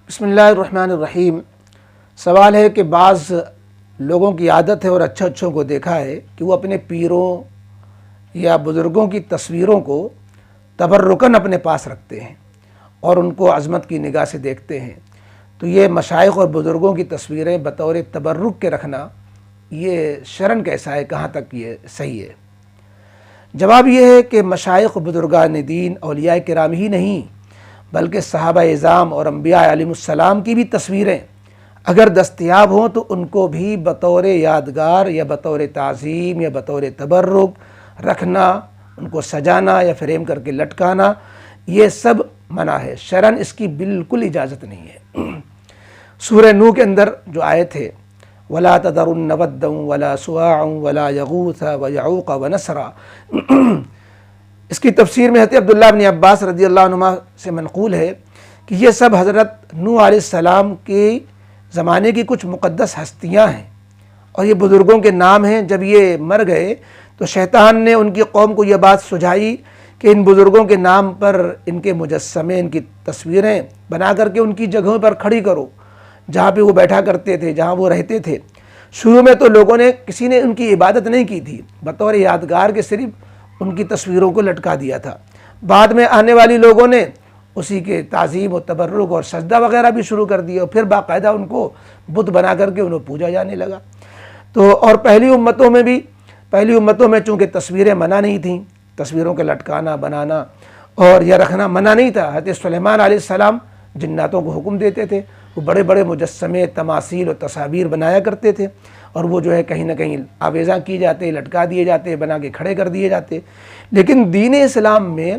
بسم اللہ الرحمن الرحیم۔ سوال ہے کہ بعض لوگوں کی عادت ہے اور اچھوں کو دیکھا ہے کہ وہ اپنے پیروں یا بزرگوں کی تصویروں کو تبرکاً اپنے پاس رکھتے ہیں اور ان کو عظمت کی نگاہ سے دیکھتے ہیں۔ تو یہ مشائخ اور بزرگوں کی تصویریں بطور تبرک کے رکھنا یہ شرعاً کیسا ہے، کہاں تک یہ صحیح ہے؟ جواب یہ ہے کہ مشائخ و بزرگان دین اولیاء کرام ہی نہیں بلکہ صحابہ اعظام اور انبیاء علیہ السلام کی بھی تصویریں اگر دستیاب ہوں تو ان کو بھی بطور یادگار یا بطور تعظیم یا بطور تبرک رکھنا، ان کو سجانا یا فریم کر کے لٹکانا، یہ سب منع ہے۔ شرعاً اس کی بالکل اجازت نہیں ہے۔ سورہ نوح کے اندر جو آیت ہے وَلَا تَذَرُنَّ وَدًّا وَلَا سُوَاعًا وَلَا يَغُوثَ وَيَعُوقَ وَنَسْرًا، اس کی تفسیر میں حضرت عبداللہ بن عباس رضی اللہ عنہما سے منقول ہے کہ یہ سب حضرت نوح علیہ السلام کے زمانے کی کچھ مقدس ہستیاں ہیں اور یہ بزرگوں کے نام ہیں۔ جب یہ مر گئے تو شیطان نے ان کی قوم کو یہ بات سجھائی کہ ان بزرگوں کے نام پر ان کے مجسمے، ان کی تصویریں بنا کر کے ان کی جگہوں پر کھڑی کرو جہاں پہ وہ بیٹھا کرتے تھے، جہاں وہ رہتے تھے۔ شروع میں تو لوگوں نے کسی نے ان کی عبادت نہیں کی تھی، بطور یادگار کے صرف ان کی تصویروں کو لٹکا دیا تھا۔ بعد میں آنے والی لوگوں نے اسی کے تعظیم و تبرک اور سجدہ وغیرہ بھی شروع کر دیا اور پھر باقاعدہ ان کو بت بنا کر کے انہیں پوجا جانے لگا۔ تو اور پہلی امتوں میں چونکہ تصویریں منع نہیں تھیں، تصویروں کے لٹکانا، بنانا اور یا رکھنا منع نہیں تھا۔ حضرت سلیمان علیہ السلام جناتوں کو حکم دیتے تھے، وہ بڑے بڑے مجسمے، تماثیل اور تصاویر بنایا کرتے تھے اور وہ جو ہے کہیں نہ کہیں آویزاں کی جاتے، لٹکا دیے جاتے، بنا کے کھڑے کر دیے جاتے۔ لیکن دین اسلام میں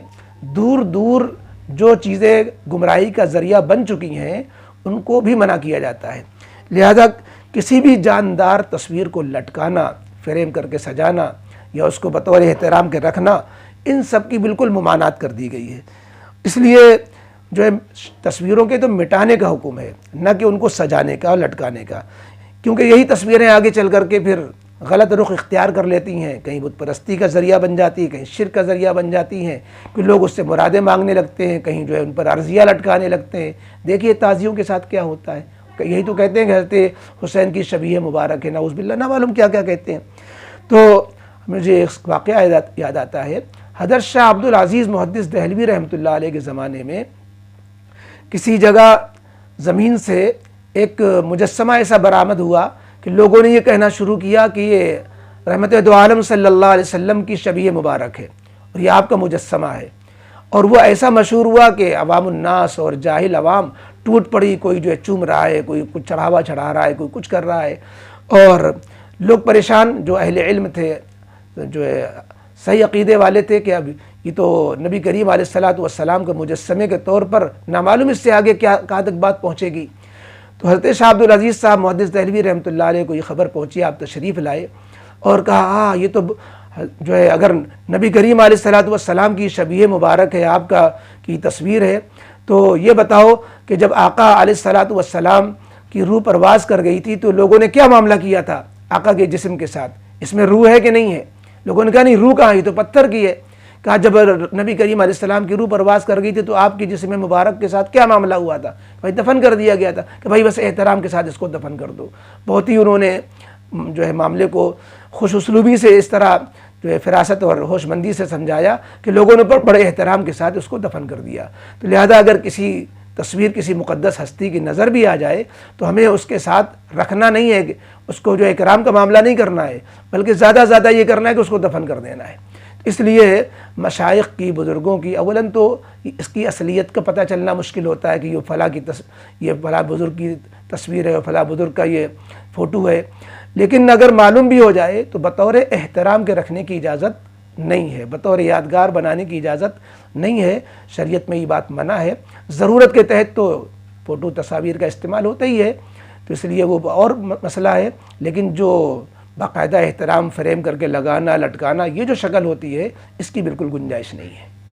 دور دور جو چیزیں گمراہی کا ذریعہ بن چکی ہیں ان کو بھی منع کیا جاتا ہے۔ لہذا کسی بھی جاندار تصویر کو لٹکانا، فریم کر کے سجانا یا اس کو بطور احترام کے رکھنا، ان سب کی بالکل ممانعت کر دی گئی ہے۔ اس لیے جو ہے تصویروں کے تو مٹانے کا حکم ہے، نہ کہ ان کو سجانے کا اور لٹکانے کا، کیونکہ یہی تصویریں آگے چل کر کے پھر غلط رخ اختیار کر لیتی ہیں، کہیں بت پرستی کا ذریعہ بن جاتی ہے، کہیں شرک کا ذریعہ بن جاتی ہیں، کہ لوگ اس سے مرادیں مانگنے لگتے ہیں، کہیں جو ہے ان پر عرضیہ لٹکانے لگتے ہیں۔ دیکھیے تعزیوں کے ساتھ کیا ہوتا ہے، یہی تو کہتے ہیں کہ حضرت حسین کی شبیہ مبارک ہے، نعوذ باللہ، نہ معلوم کیا کیا کہتے ہیں۔ تو مجھے ایک واقعہ یاد آتا ہے، حضرت شاہ عبد العزیز محدث دہلوی رحمۃ اللہ علیہ کے زمانے میں کسی جگہ زمین سے ایک مجسمہ ایسا برآمد ہوا کہ لوگوں نے یہ کہنا شروع کیا کہ یہ رحمت دو عالم صلی اللہ علیہ وسلم کی شبیہ مبارک ہے اور یہ آپ کا مجسمہ ہے۔ اور وہ ایسا مشہور ہوا کہ عوام الناس اور جاہل عوام ٹوٹ پڑی، کوئی جو ہے چوم رہا ہے، کوئی کچھ چڑھاوا چڑھا رہا ہے، کوئی کچھ کر رہا ہے، اور لوگ پریشان جو اہل علم تھے، جو ہے صحیح عقیدے والے تھے کہ اب یہ تو نبی کریم علیہ الصلوۃ والسلام کے مجسمے کے طور پر نامعلوم اس سے آگے کہاں تک بات پہنچے گی۔ تو حضرت شاہ عبد العزیز صاحب محدث دہلوی رحمۃ اللہ علیہ کو یہ خبر پہنچی، آپ تشریف لائے اور کہا ہاں یہ تو جو ہے اگر نبی کریم علیہ الصلوۃ والسلام کی شبیہ مبارک ہے، آپ کی تصویر ہے، تو یہ بتاؤ کہ جب آقا علیہ الصلوۃ والسلام کی روح پرواز کر گئی تھی تو لوگوں نے کیا معاملہ کیا تھا آقا کے جسم کے ساتھ، اس میں روح ہے کہ نہیں ہے؟ لوگوں نے کہا نہیں، روح کہاں، یہ تو پتھر کی ہے۔ کہا جب نبی کریم علیہ السلام کی روح پرواز کر گئی تھی تو آپ کی جسم مبارک کے ساتھ کیا معاملہ ہوا تھا؟ بھائی دفن کر دیا گیا تھا کہ بھائی بس احترام کے ساتھ اس کو دفن کر دو۔ بہت ہی انہوں نے جو ہے معاملے کو خوش اسلوبی سے اس طرح جو ہے فراست اور ہوش مندی سے سمجھایا کہ لوگوں نے بڑے احترام کے ساتھ اس کو دفن کر دیا۔ تو لہذا اگر کسی تصویر کسی مقدس ہستی کی نظر بھی آ جائے تو ہمیں اس کے ساتھ رکھنا نہیں ہے، کہ اس کو جو ہے اکرام کا معاملہ نہیں کرنا ہے، بلکہ زیادہ زیادہ یہ کرنا ہے کہ اس کو دفن کر دینا ہے۔ اس لیے مشائخ کی، بزرگوں کی، اولاً تو اس کی اصلیت کا پتہ چلنا مشکل ہوتا ہے کہ یہ فلاں بزرگ کی تصویر ہے اور فلاں بزرگ کا یہ فوٹو ہے، لیکن اگر معلوم بھی ہو جائے تو بطور احترام کے رکھنے کی اجازت نہیں ہے، بطور یادگار بنانے کی اجازت نہیں ہے۔ شریعت میں یہ بات منع ہے۔ ضرورت کے تحت تو فوٹو تصاویر کا استعمال ہوتا ہی ہے، تو اس لیے وہ اور مسئلہ ہے، لیکن جو باقاعدہ احترام فریم کر کے لگانا، لٹکانا، یہ جو شکل ہوتی ہے اس کی بالکل گنجائش نہیں ہے۔